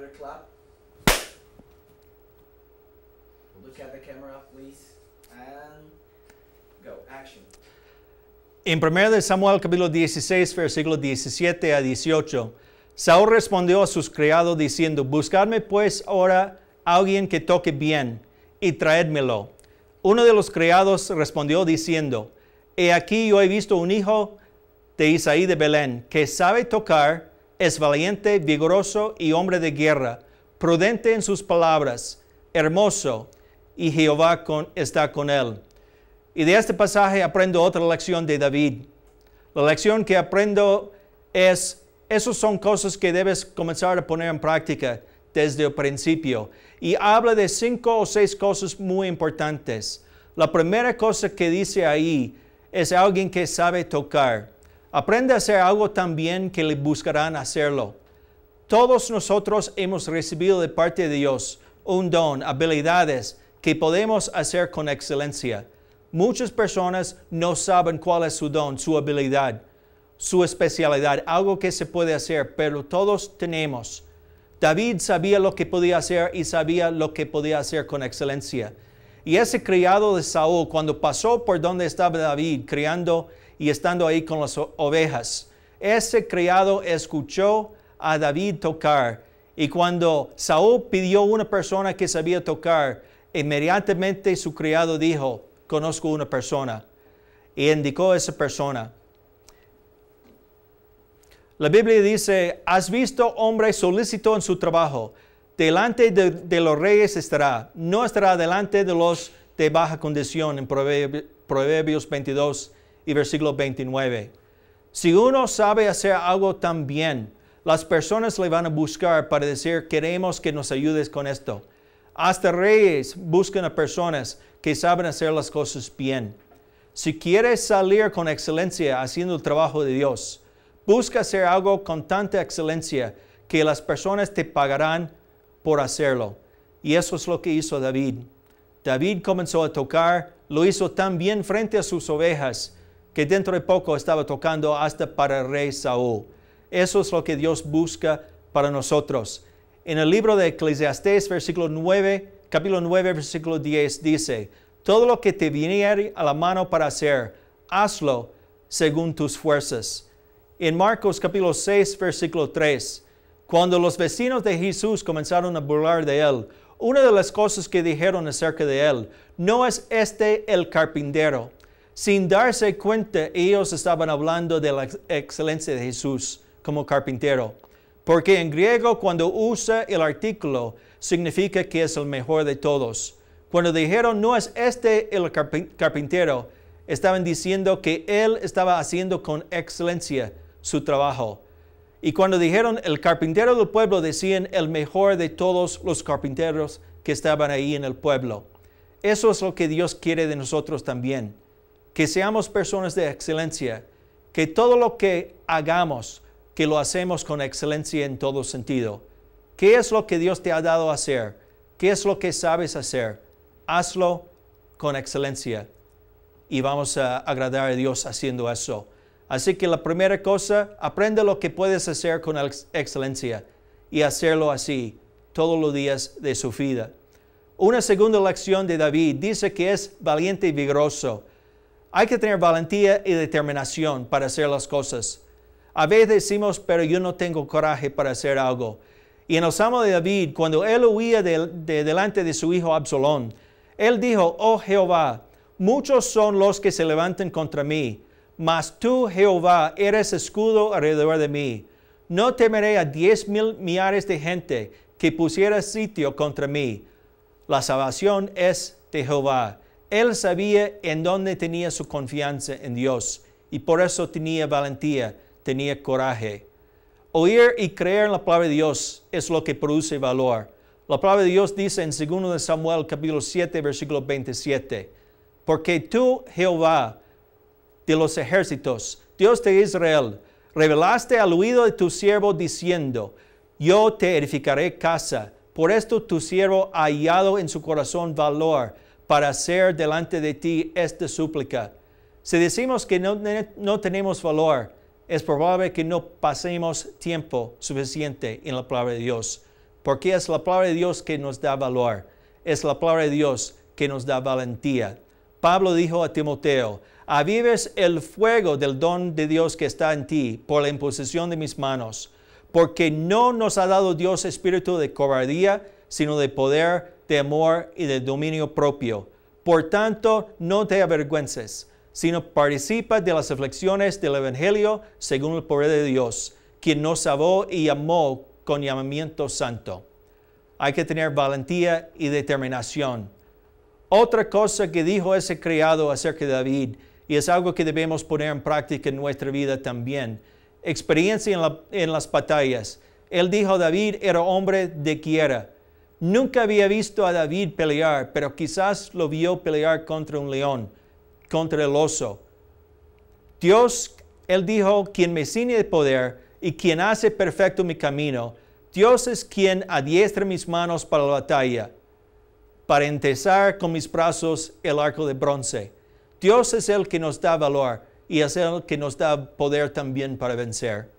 another clap. Look at the camera, please. And go. Action. En 1 Samuel capítulo 16, versículos 17 a 18, Saúl respondió a sus criados diciendo, buscadme pues ahora alguien que toque bien, y traédmelo. Uno de los criados respondió diciendo, he aquí yo he visto un hijo de Isaí de Belén, que sabe tocar, es valiente, vigoroso y hombre de guerra, prudente en sus palabras, hermoso, y Jehová está con él. Y de este pasaje aprendo otra lección de David. La lección que aprendo es, esas son cosas que debes comenzar a poner en práctica desde el principio. Y habla de 5 o 6 cosas muy importantes. La primera cosa que dice ahí es alguien que sabe tocar. Aprende a hacer algo tan bien que le buscarán hacerlo. Todos nosotros hemos recibido de parte de Dios un don, habilidades que podemos hacer con excelencia. Muchas personas no saben cuál es su don, su habilidad, su especialidad, algo que se puede hacer, pero todos tenemos. David sabía lo que podía hacer y sabía lo que podía hacer con excelencia. Y ese criado de Saúl, cuando pasó por donde estaba David, criando y estando ahí con las ovejas, ese criado escuchó a David tocar. Y cuando Saúl pidió a una persona que sabía tocar, inmediatamente su criado dijo, conozco una persona, y indicó a esa persona. La Biblia dice, has visto hombre solícito en su trabajo, delante de los reyes estará, no estará delante de los de baja condición, en Proverbios 22 y versículo 29. Si uno sabe hacer algo tan bien, las personas le van a buscar para decir, queremos que nos ayudes con esto. Hasta reyes buscan a personas que saben hacer las cosas bien. Si quieres salir con excelencia haciendo el trabajo de Dios, busca hacer algo con tanta excelencia que las personas te pagarán por hacerlo. Y eso es lo que hizo David. David comenzó a tocar, lo hizo tan bien frente a sus ovejas que dentro de poco estaba tocando hasta para el rey Saúl. Eso es lo que Dios busca para nosotros. En el libro de Eclesiastés, capítulo 9, versículo 10, dice, todo lo que te viniere a la mano para hacer, hazlo según tus fuerzas. En Marcos capítulo 6, versículo 3, cuando los vecinos de Jesús comenzaron a burlar de él, una de las cosas que dijeron acerca de él, no es este el carpintero. Sin darse cuenta, ellos estaban hablando de la excelencia de Jesús como carpintero. Porque en griego, cuando usa el artículo, significa que es el mejor de todos. Cuando dijeron, no es este el carpintero, estaban diciendo que él estaba haciendo con excelencia su trabajo. Y cuando dijeron el carpintero del pueblo, decían el mejor de todos los carpinteros que estaban ahí en el pueblo. Eso es lo que Dios quiere de nosotros también. Que seamos personas de excelencia. Que todo lo que hagamos, que lo hacemos con excelencia en todo sentido. ¿Qué es lo que Dios te ha dado a hacer? ¿Qué es lo que sabes hacer? Hazlo con excelencia. Y vamos a agradar a Dios haciendo eso. Así que la primera cosa, aprende lo que puedes hacer con excelencia y hacerlo así todos los días de su vida. Una segunda lección de David dice que es valiente y vigoroso. Hay que tener valentía y determinación para hacer las cosas. A veces decimos, pero yo no tengo coraje para hacer algo. Y en el Salmo de David, cuando él huía de delante de su hijo Absalón, él dijo, oh Jehová, muchos son los que se levantan contra mí, mas tú, Jehová, eres escudo alrededor de mí. No temeré a 10,000 millares de gente que pusiera sitio contra mí. La salvación es de Jehová. Él sabía en dónde tenía su confianza en Dios y por eso tenía valentía, tenía coraje. Oír y creer en la palabra de Dios es lo que produce valor. La palabra de Dios dice en 2 Samuel capítulo 7, versículo 27, porque tú, Jehová, de los ejércitos, Dios de Israel, revelaste al oído de tu siervo diciendo, yo te edificaré casa. Por esto tu siervo ha hallado en su corazón valor para hacer delante de ti esta súplica. Si decimos que no tenemos valor, es probable que no pasemos tiempo suficiente en la palabra de Dios. porque es la palabra de Dios que nos da valor. Es la palabra de Dios que nos da valentía. Pablo dijo a Timoteo, avives el fuego del don de Dios que está en ti por la imposición de mis manos, porque no nos ha dado Dios espíritu de cobardía, sino de poder, de amor y de dominio propio. Por tanto, no te avergüences, sino participa de las aflicciones del Evangelio según el poder de Dios, quien nos salvó y llamó con llamamiento santo. Hay que tener valentía y determinación. Otra cosa que dijo ese criado acerca de David, y es algo que debemos poner en práctica en nuestra vida también, experiencia en las batallas. Él dijo, David era hombre de guerra. Nunca había visto a David pelear, pero quizás lo vio pelear contra un león, contra el oso. Dios, él dijo, quien me ciñe de poder y quien hace perfecto mi camino. Dios es quien adiestra mis manos para la batalla, para entesar con mis brazos el arco de bronce. Dios es el que nos da valor y es el que nos da poder también para vencer.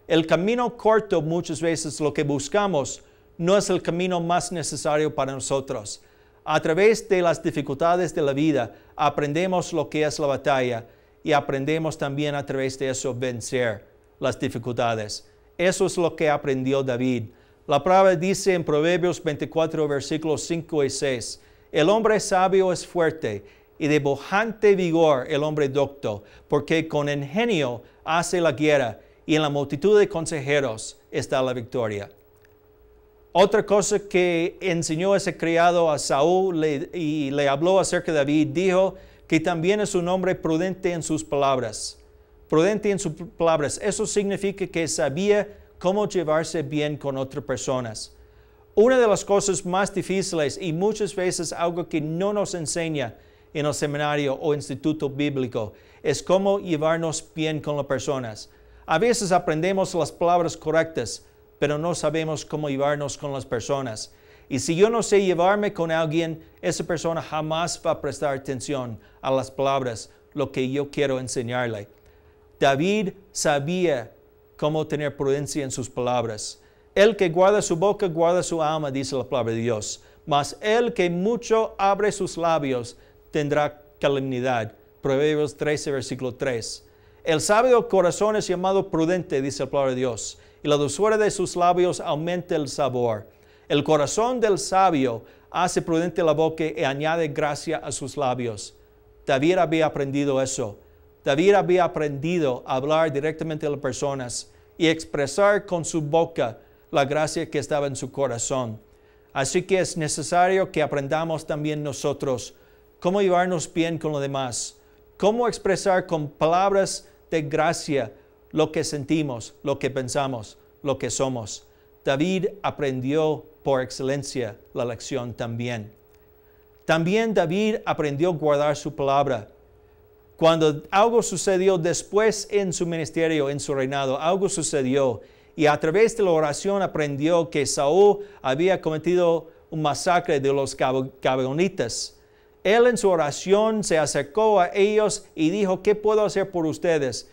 El camino corto muchas veces lo que buscamos no es el camino más necesario para nosotros. A través de las dificultades de la vida aprendemos lo que es la batalla y aprendemos también a través de eso vencer las dificultades. Eso es lo que aprendió David. La palabra dice en Proverbios 24, versículos 5 y 6, el hombre sabio es fuerte y de bojante vigor el hombre docto, porque con ingenio hace la guerra y en la multitud de consejeros está la victoria. Otra cosa que enseñó ese criado a Saúl y le habló acerca de David, dijo que también es un hombre prudente en sus palabras. Prudente en sus palabras. Eso significa que sabía cómo llevarse bien con otras personas. Una de las cosas más difíciles y muchas veces algo que no nos enseña en el seminario o instituto bíblico es cómo llevarnos bien con las personas. A veces aprendemos las palabras correctas, pero no sabemos cómo llevarnos con las personas. Y si yo no sé llevarme con alguien, esa persona jamás va a prestar atención a las palabras, lo que yo quiero enseñarle. David sabía cómo tener prudencia en sus palabras. El que guarda su boca, guarda su alma, dice la palabra de Dios. Mas el que mucho abre sus labios, tendrá calamidad. Proverbios 13, versículo 3. El sabio corazón es llamado prudente, dice la palabra de Dios. Y la dulzura de sus labios aumenta el sabor. El corazón del sabio hace prudente la boca y añade gracia a sus labios. David había aprendido eso. David había aprendido a hablar directamente a las personas y expresar con su boca la gracia que estaba en su corazón. Así que es necesario que aprendamos también nosotros cómo llevarnos bien con los demás, cómo expresar con palabras de gracia lo que sentimos, lo que pensamos, lo que somos. David aprendió por excelencia la lección también. También David aprendió a guardar su palabra. Cuando algo sucedió después en su ministerio, en su reinado, algo sucedió y a través de la oración aprendió que Saúl había cometido un masacre de los gabaonitas. Él en su oración se acercó a ellos y dijo, ¿qué puedo hacer por ustedes?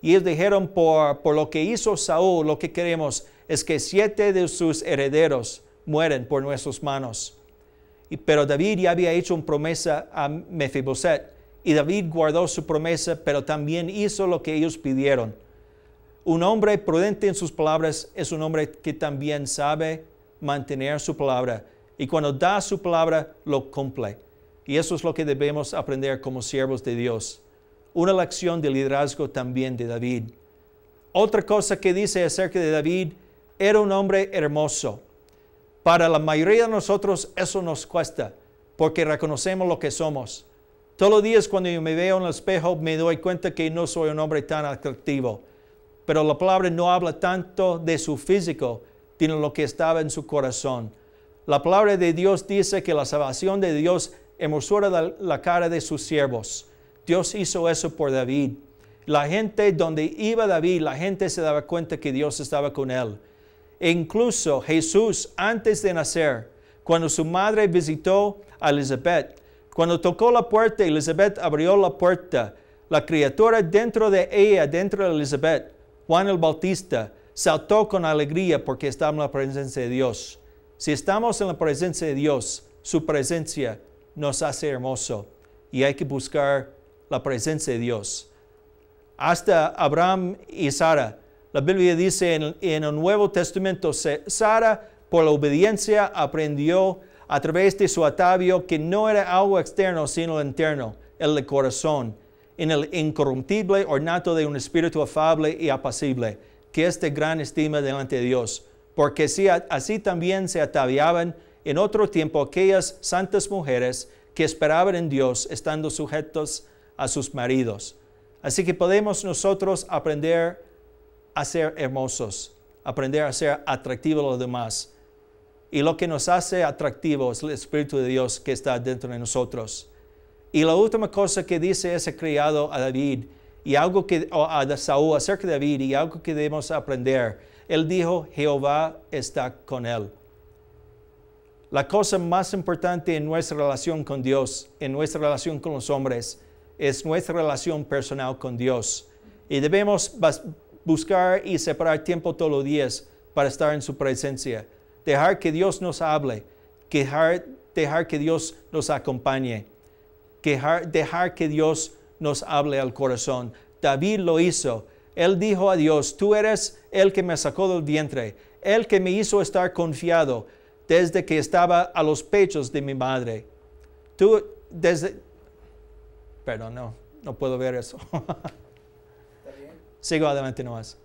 Y ellos dijeron, por lo que hizo Saúl, lo que queremos es que 7 de sus herederos mueren por nuestras manos. Pero David ya había hecho una promesa a Mefiboset. Y David guardó su promesa, pero también hizo lo que ellos pidieron. Un hombre prudente en sus palabras es un hombre que también sabe mantener su palabra. Y cuando da su palabra, lo cumple. Y eso es lo que debemos aprender como siervos de Dios. Una lección de liderazgo también de David. Otra cosa que dice acerca de David, era un hombre hermoso. Para la mayoría de nosotros eso nos cuesta, porque reconocemos lo que somos. Todos los días cuando yo me veo en el espejo me doy cuenta que no soy un hombre tan atractivo. Pero la palabra no habla tanto de su físico, sino lo que estaba en su corazón. La palabra de Dios dice que la salvación de Dios hermosura la cara de sus siervos. Dios hizo eso por David. La gente donde iba David, la gente se daba cuenta que Dios estaba con él. E incluso Jesús, antes de nacer, cuando su madre visitó a Elizabeth, cuando tocó la puerta, Elizabeth abrió la puerta. La criatura dentro de ella, dentro de Elizabeth, Juan el Bautista, saltó con alegría porque estaba en la presencia de Dios. Si estamos en la presencia de Dios, su presencia nos hace hermoso y hay que buscar la presencia de Dios. Hasta Abraham y Sara, la Biblia dice en el Nuevo Testamento, Sara por la obediencia aprendió a través de su atavio que no era algo externo sino el interno, el de corazón, en el incorruptible ornato de un espíritu afable y apacible, que es de gran estima delante de Dios. Porque si así también se ataviaban en otro tiempo aquellas santas mujeres que esperaban en Dios, estando sujetos a sus maridos. Así que podemos nosotros aprender a ser hermosos, aprender a ser atractivos a los demás. Y lo que nos hace atractivos es el Espíritu de Dios que está dentro de nosotros. Y la última cosa que dice ese criado a David, a Saúl acerca de David, y algo que debemos aprender. Él dijo, Jehová está con él. La cosa más importante en nuestra relación con Dios, en nuestra relación con los hombres, es nuestra relación personal con Dios. Y debemos buscar y separar tiempo todos los días para estar en su presencia. Dejar que Dios nos hable, dejar que Dios nos acompañe, dejar que Dios nos hable al corazón. David lo hizo. Él dijo a Dios, tú eres el que me sacó del vientre, el que me hizo estar confiado desde que estaba a los pechos de mi madre. Perdón, no puedo ver eso. ¿Está bien? Sigo adelante nomás.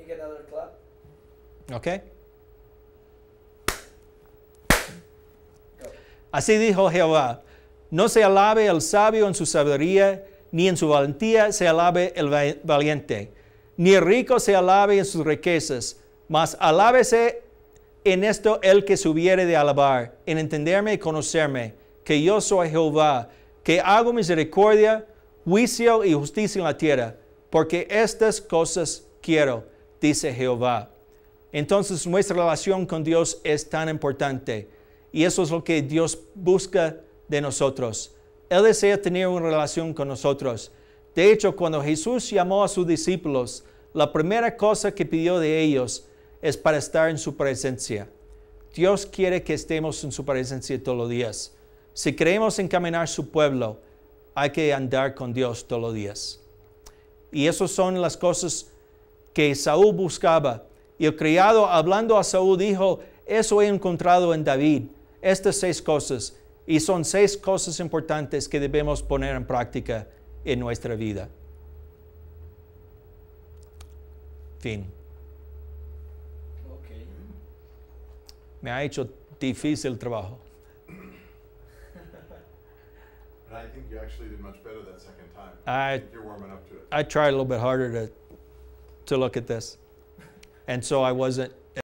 You get another clap? ¿Ok? Así dijo Jehová, no se alabe el sabio en su sabiduría, ni en su valentía se alabe el valiente, ni el rico se alabe en sus riquezas, mas alábese en esto el que se hubiere de alabar, en entenderme y conocerme, que yo soy Jehová, que hago misericordia, juicio y justicia en la tierra, porque estas cosas quiero, dice Jehová. Entonces nuestra relación con Dios es tan importante, y eso es lo que Dios busca de nosotros. Él desea tener una relación con nosotros. De hecho, cuando Jesús llamó a sus discípulos, la primera cosa que pidió de ellos es para estar en su presencia. Dios quiere que estemos en su presencia todos los días. Si queremos encaminar su pueblo, hay que andar con Dios todos los días. Y esas son las cosas que Saúl buscaba. Y el criado, hablando a Saúl, dijo, eso he encontrado en David, estas 6 cosas. Y son 6 cosas importantes que debemos poner en práctica en nuestra vida. Fin. Okay. Me ha hecho difícil el trabajo. And I think you actually did much better that second time. I think you're warming up to it. tried a little bit harder to look at this. And so I wasn't